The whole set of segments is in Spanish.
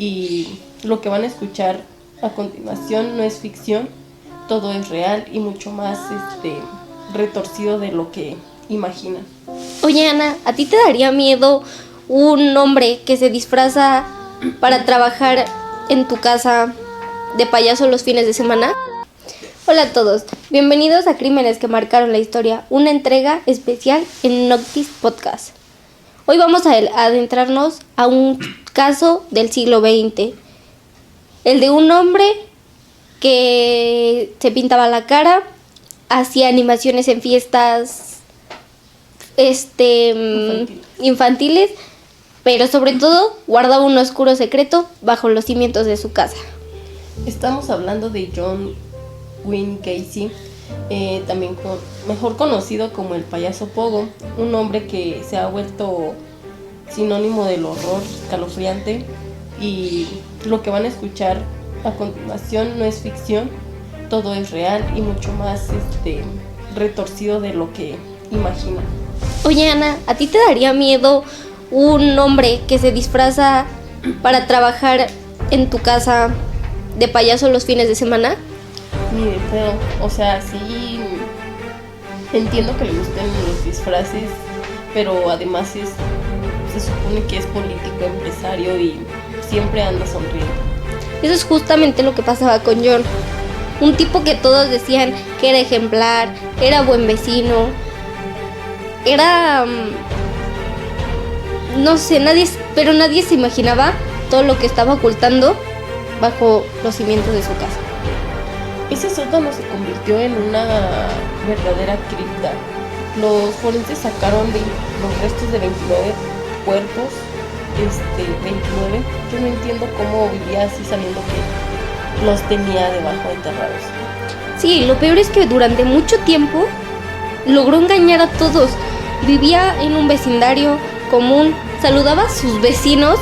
Y lo que van a escuchar a continuación no es ficción, todo es real y mucho más retorcido de lo que imaginan. Oye, Ana, ¿a ti te daría miedo un hombre que se disfraza para trabajar en tu casa de payaso los fines de semana? Hola a todos, bienvenidos a Crímenes que marcaron la historia, una entrega especial en Noctis Podcast. Hoy vamos a adentrarnos a un caso del siglo XX, el de un hombre que se pintaba la cara, hacía animaciones en fiestas infantiles, pero sobre todo guardaba un oscuro secreto bajo los cimientos de su casa. Estamos hablando de John Wayne Gacy, también mejor conocido como el payaso Pogo, un hombre que se ha vuelto sinónimo del horror escalofriante, y lo que van a escuchar a continuación no es ficción, todo es real y mucho más retorcido de lo que imaginan. Oye, Ana, ¿a ti te daría miedo un hombre que se disfraza para trabajar en tu casa de payaso los fines de semana? Ni de feo, o sea, sí entiendo que le gusten los disfraces, pero además se supone que es político, empresario y siempre anda sonriendo. Eso es justamente lo que pasaba con John. Un tipo que todos decían que era ejemplar, era buen vecino, era... no sé, nadie se imaginaba todo lo que estaba ocultando bajo los cimientos de su casa. Ese sótano se convirtió en una verdadera cripta. Los forenses sacaron los restos de 29 cuerpos. 29. Yo no entiendo cómo vivía así sabiendo que los tenía debajo enterrados. Sí, lo peor es que durante mucho tiempo logró engañar a todos. Vivía en un vecindario común, saludaba a sus vecinos,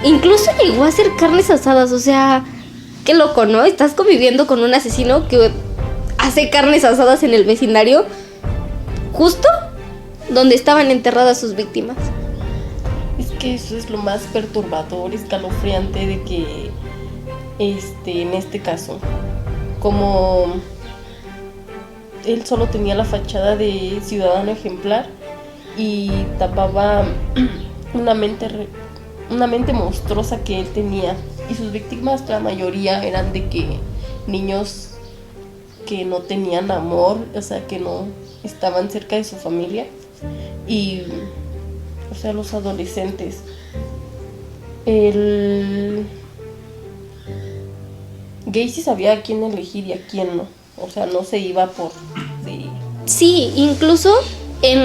incluso llegó a hacer carnes asadas. O sea, qué loco, ¿no? Estás conviviendo con un asesino que hace carnes asadas en el vecindario, justo donde estaban enterradas sus víctimas. Es que eso es lo más perturbador, escalofriante de que en este caso, como él solo tenía la fachada de ciudadano ejemplar y tapaba una mente monstruosa que él tenía, y sus víctimas la mayoría eran de que niños que no tenían amor, o sea, que no estaban cerca de su familia, y o sea, los adolescentes. Gacy sabía a quién elegir y a quién no. O sea, no se iba por... Sí, incluso en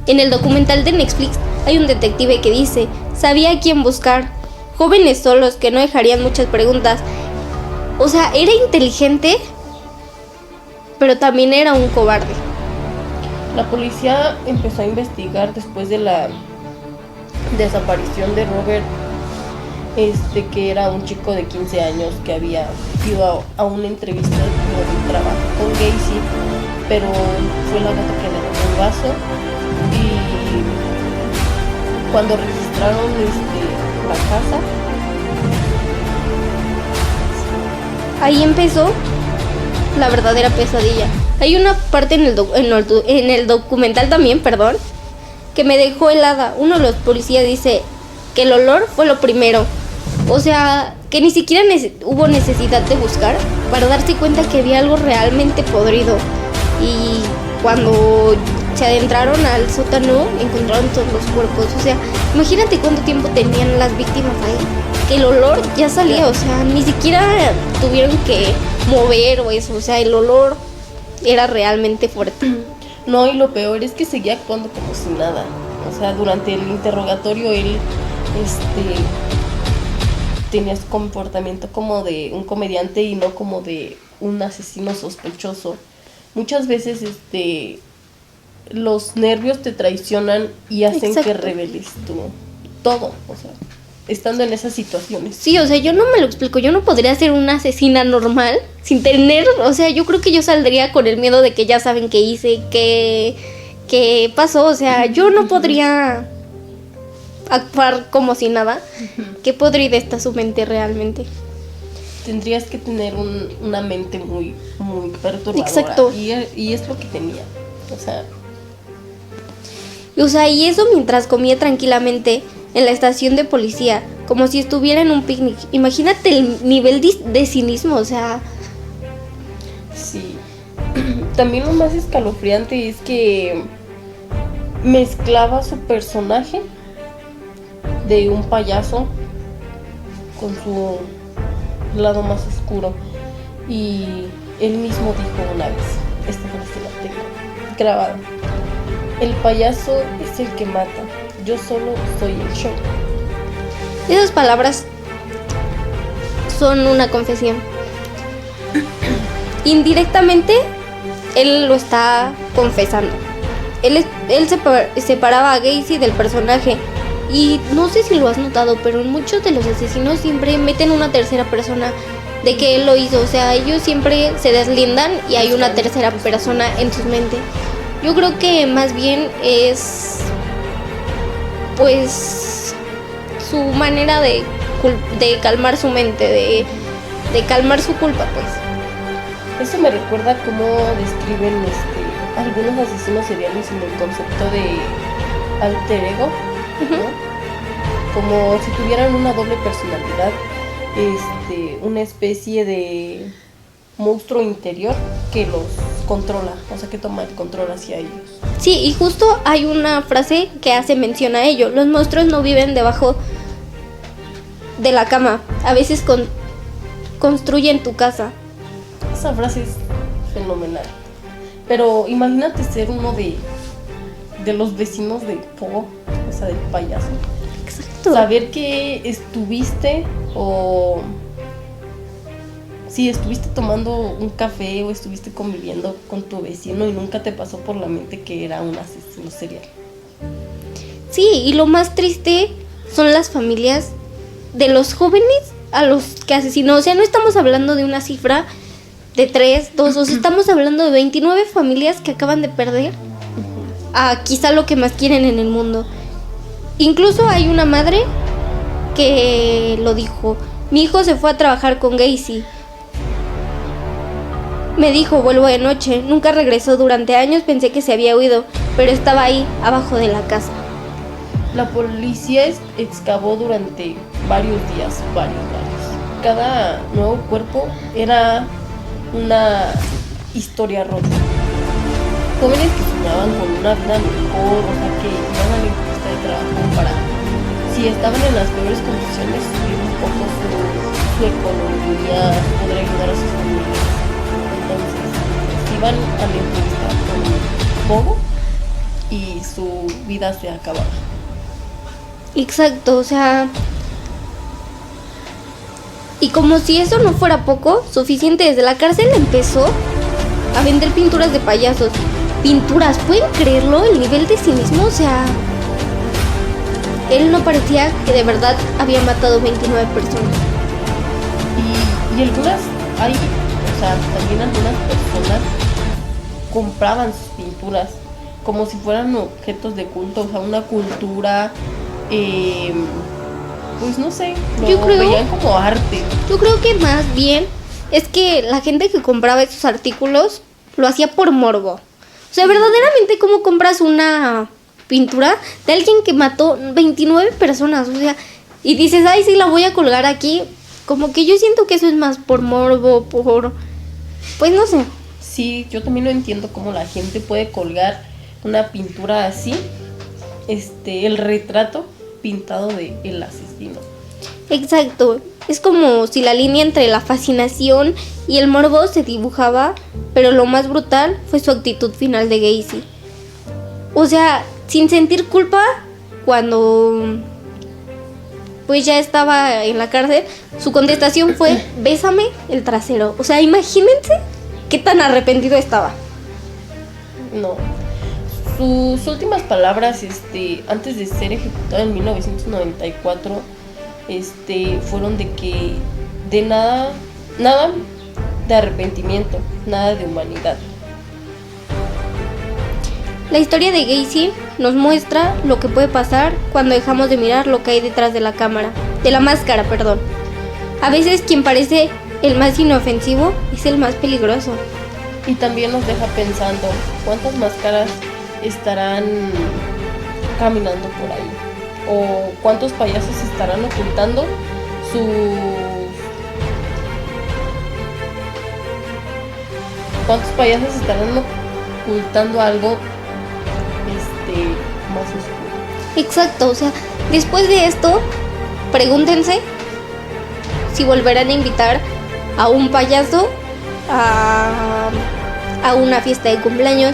el documental de Netflix hay un detective que dice: sabía a quién buscar, jóvenes solos que no dejarían muchas preguntas. O sea, era inteligente, pero también era un cobarde. La policía empezó a investigar después de la desaparición de Robert, que era un chico de 15 años que había ido a una entrevista de trabajo con Gacy, pero fue la gota que derramó el vaso. Y cuando registraron la casa, ahí empezó la verdadera pesadilla. Hay una parte en el documental también, que me dejó helada. Uno de los policías dice que el olor fue lo primero. O sea, que ni siquiera hubo necesidad de buscar para darse cuenta que había algo realmente podrido. Y cuando se adentraron al sótano, encontraron todos los cuerpos. O sea, imagínate cuánto tiempo tenían las víctimas ahí, que el olor ya salía. O sea, ni siquiera tuvieron que mover o eso. O sea, el olor era realmente fuerte. No, y lo peor es que seguía actuando como si nada. O sea, durante el interrogatorio él tenía su comportamiento como de un comediante y no como de un asesino sospechoso. Muchas veces los nervios te traicionan y hacen Exacto. que reveles todo, o sea, estando en esas situaciones. Sí, o sea, yo no me lo explico. Yo no podría ser una asesina normal sin tener, o sea, yo creo que yo saldría con el miedo de que ya saben qué hice, qué pasó. O sea, yo no podría actuar como si nada. Qué podrida está su mente realmente. Tendrías que tener una mente muy, muy perturbadora. Exacto. Y es lo que tenía. O sea, y eso mientras comía tranquilamente en la estación de policía, como si estuviera en un picnic. Imagínate el nivel de cinismo, o sea... Sí. También lo más escalofriante es que mezclaba su personaje de un payaso con su lado más oscuro. Y él mismo dijo una vez, esta frase la tengo grabada: el payaso es el que mata, yo solo soy el show. Esas palabras son una confesión. Indirectamente, él lo está confesando. Él separaba a Gacy del personaje. Y no sé si lo has notado, pero en muchos de los asesinos siempre meten una tercera persona de que él lo hizo. O sea, ellos siempre se deslindan y hay una tercera persona en su mente. Yo creo que más bien es, pues, su manera de calmar su mente, de calmar su culpa, pues. Eso me recuerda cómo describen algunos asesinos seriales en el concepto de alter ego, ¿no? Como si tuvieran una doble personalidad, una especie de monstruo interior que los controla, o sea, que toma el control hacia ellos. Sí, y justo hay una frase que hace mención a ello: los monstruos no viven debajo de la cama, a veces construyen tu casa. Esa frase es fenomenal. Pero imagínate ser uno de los vecinos de Po, o sea, del payaso. Exacto. Saber que estuviste si estuviste tomando un café o estuviste conviviendo con tu vecino y nunca te pasó por la mente que era un asesino serial. Sí, y lo más triste son las familias de los jóvenes a los que asesinó. O sea, no estamos hablando de una cifra de 3, 2, o sea, estamos hablando de 29 familias que acaban de perder a quizá lo que más quieren en el mundo. Incluso hay una madre que lo dijo: mi hijo se fue a trabajar con Gacy. Me dijo, vuelvo de noche. Nunca regresó durante años, pensé que se había huido, pero estaba ahí, abajo de la casa. La policía excavó durante varios días, varios. Cada nuevo cuerpo era una historia rota. Jóvenes que soñaban con una vida mejor, o sea, que iban a la entrevista de trabajo para, si estaban en las peores condiciones, subir un poco su economía, poder ayudar a sus familias. Entonces, iban a la entrevista con poco y su vida se acababa. Exacto, o sea... Y como si eso no fuera poco, suficiente, desde la cárcel empezó a vender pinturas de payasos. Pinturas, ¿pueden creerlo? El nivel de cinismo, o sea... Él no parecía que de verdad había matado 29 personas. Y algunas, también algunas personas compraban sus pinturas como si fueran objetos de culto, o sea, una cultura, pues no sé, lo veían como arte. Yo creo que más bien es que la gente que compraba esos artículos lo hacía por morbo. O sea, verdaderamente, ¿cómo compras una pintura de alguien que mató 29 personas? O sea, y dices, ay, sí, la voy a colgar aquí. Como que yo siento que eso es más por morbo, pues no sé. Sí, yo también no entiendo cómo la gente puede colgar una pintura así, el retrato pintado de el asesino. Exacto, es como si la línea entre la fascinación y el morbo se dibujaba, pero lo más brutal fue su actitud final de Gacy. O sea, sin sentir culpa, cuando pues ya estaba en la cárcel, su contestación fue: bésame el trasero. O sea, imagínense qué tan arrepentido estaba. No. Sus últimas palabras, antes de ser ejecutado en 1994, fueron de que de nada de arrepentimiento, nada de humanidad. La historia de Gacy nos muestra lo que puede pasar cuando dejamos de mirar lo que hay detrás de la máscara, perdón. A veces quien parece el más inofensivo es el más peligroso. Y también nos deja pensando cuántas máscaras estarán caminando por ahí, o cuántos payasos estarán ocultando algo más oscuro. Exacto, o sea, después de esto, pregúntense si volverán a invitar a un payaso a una fiesta de cumpleaños,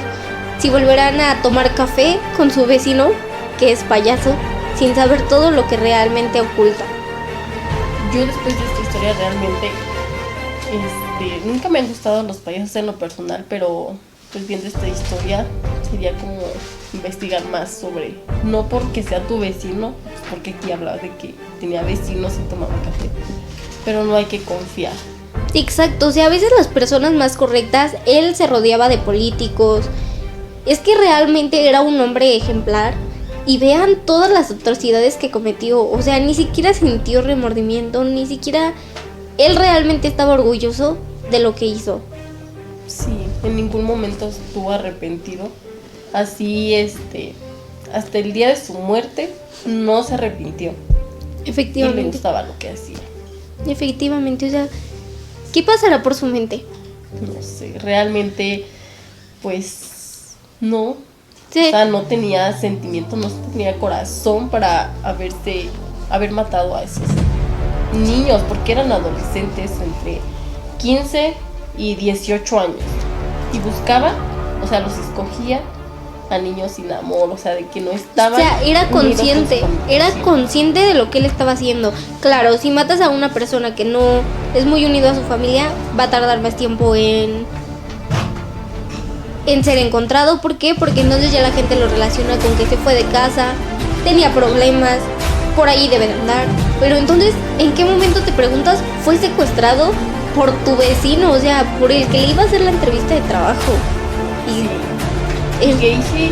si volverán a tomar café con su vecino que es payaso, sin saber todo lo que realmente oculta. Yo después de esta historia realmente nunca me han gustado los payasos en lo personal, pero pues viendo esta historia sería como investigar más sobre, no porque sea tu vecino, pues porque aquí hablaba de que tenía vecinos y tomaba café, pero no hay que confiar. Exacto, o sea, a veces las personas más correctas, él se rodeaba de políticos, es que realmente era un hombre ejemplar. Y vean todas las atrocidades que cometió, o sea, ni siquiera sintió remordimiento, ni siquiera él realmente estaba orgulloso de lo que hizo. Sí, en ningún momento estuvo arrepentido. Así, hasta el día de su muerte no se arrepintió. Efectivamente. Y le gustaba lo que hacía. Efectivamente, o sea, ¿qué pasará por su mente? No sé, realmente, pues, no. Sí. O sea, no tenía sentimiento, no tenía corazón para haber matado a esos niños, porque eran adolescentes entre 15 y 18 años. Y buscaba, o sea, los escogía a niños sin amor, o sea, de que no estaban. O sea, era consciente de lo que él estaba haciendo. Claro, si matas a una persona que no es muy unido a su familia, va a tardar más tiempo en ser encontrado. ¿Por qué? Porque entonces ya la gente lo relaciona con que se fue de casa, tenía problemas, por ahí debe de andar. Pero entonces, ¿en qué momento te preguntas, fue secuestrado por tu vecino? O sea, por el que le iba a hacer la entrevista de trabajo. Y Gacy,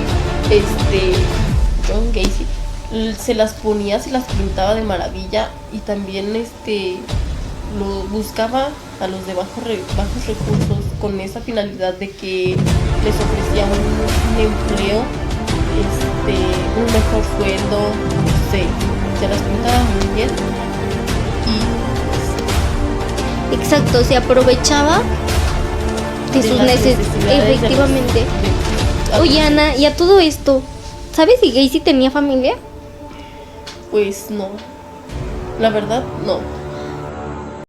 John Gacy, se las pintaba de maravilla, y también lo buscaba a los de bajos recursos con esa finalidad de que les ofrecía un empleo, un mejor sueldo, no sé, se las pintaba muy bien. Exacto, se aprovechaba de sus necesidades. Efectivamente. Oye, Ana, y a todo esto, ¿sabes si Gacy tenía familia? Pues no, la verdad no.